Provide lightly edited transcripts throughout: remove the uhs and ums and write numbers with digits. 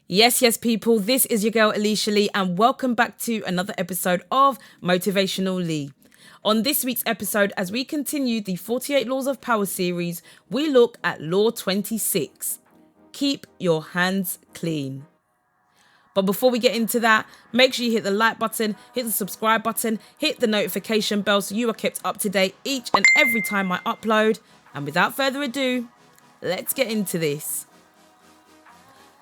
Yes, people, this is your girl Aleisha Lee and welcome back to another episode of Motivational Lee. On this week's episode, as we continue the 48 Laws of Power series, we look at Law 26. Keep your hands clean. But before we get into that, make sure you hit the like button, hit the subscribe button, hit the notification bell so you are kept up to date each and every time I upload. And without further ado, let's get into this.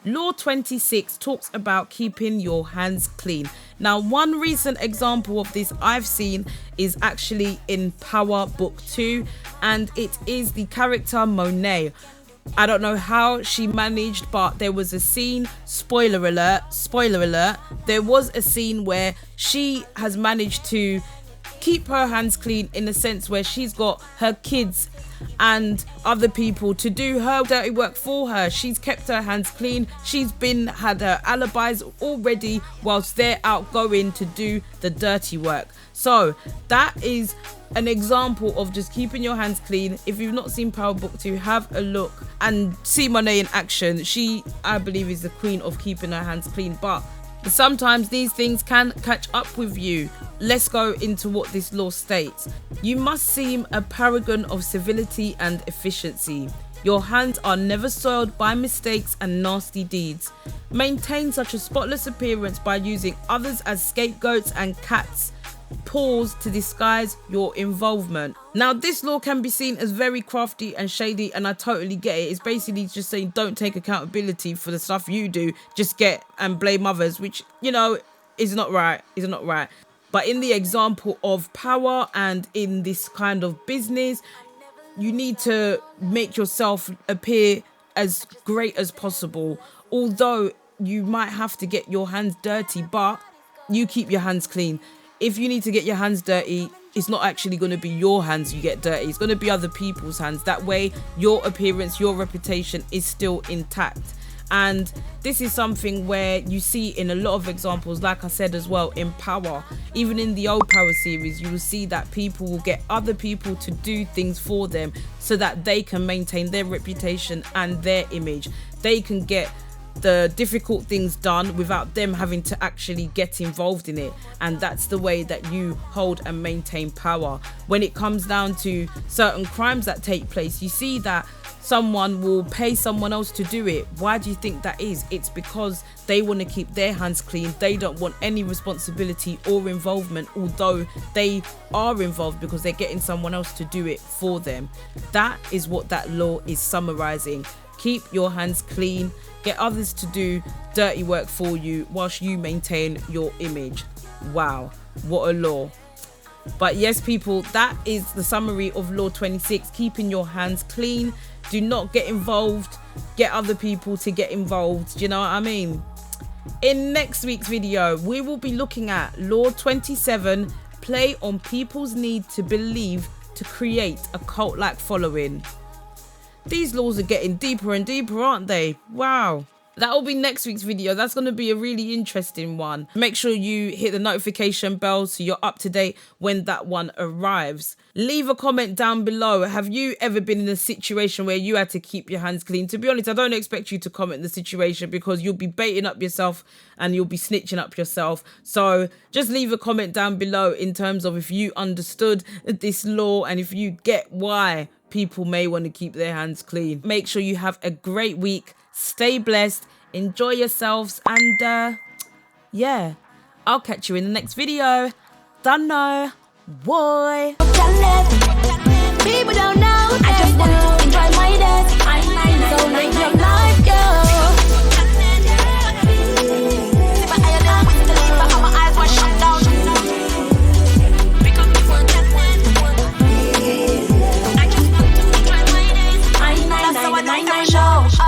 Law 26 talks about keeping your hands clean. Now, one recent example of this I've seen is actually in Power Book 2, and it is the character Monet. I don't know how she managed, but there was a scene, spoiler alert, there was a scene where she has managed to keep her hands clean in the sense where she's got her kids and other people to do her dirty work for her. She's kept her hands clean. She's had her alibis already whilst they're out going to do the dirty work. So that is an example of just keeping your hands clean. If you've not seen Power Book 2, have a look and see Monet in action. She, I believe, is the queen of keeping her hands clean, but sometimes these things can catch up with you. Let's go into what this law states. You must seem a paragon of civility and efficiency. Your hands are never soiled by mistakes and nasty deeds. Maintain such a spotless appearance by using others as scapegoats and cat's paws to disguise your involvement. Now, this law can be seen as very crafty and shady, and I totally get it. It's basically just saying don't take accountability for the stuff you do, just get and blame others, which, is not right. But in the example of power and in this kind of business, you need to make yourself appear as great as possible. Although you might have to get your hands dirty, but you keep your hands clean. If you need to get your hands dirty, it's not actually going to be your hands you get dirty. It's going to be other people's hands. That way, your appearance, your reputation is still intact. And this is something where you see in a lot of examples, like I said as well, in Power. Even in the old Power series, you will see that people will get other people to do things for them so that they can maintain their reputation and their image. They can get the difficult things done without them having to actually get involved in it. And that's the way that you hold and maintain power. When it comes down to certain crimes that take place, you see that someone will pay someone else to do it. Why do you think that is? It's because they want to keep their hands clean. They don't want any responsibility or involvement, although they are involved because they're getting someone else to do it for them. That is what that law is summarizing. Keep your hands clean. Get others to do dirty work for you whilst you maintain your image. Wow, what a law. But yes, people, that is the summary of Law 26. Keeping your hands clean. Do not get involved. Get other people to get involved. Do you know what I mean? In next week's video, we will be looking at Law 27. Play on people's need to believe to create a cult-like following. These laws are getting deeper and deeper, aren't they? Wow. That will be next week's video. That's going to be a really interesting one. Make sure you hit the notification bell so you're up to date when that one arrives. Leave a comment down below. Have you ever been in a situation where you had to keep your hands clean? To be honest, I don't expect you to comment the situation because you'll be baiting up yourself and you'll be snitching up yourself. So just leave a comment down below in terms of if you understood this law and if you get why people may want to keep their hands clean. Make sure you have a great week. Stay blessed. Enjoy yourselves. And yeah, I'll catch you in the next video. Don't know. Boy. People don't know. I just want to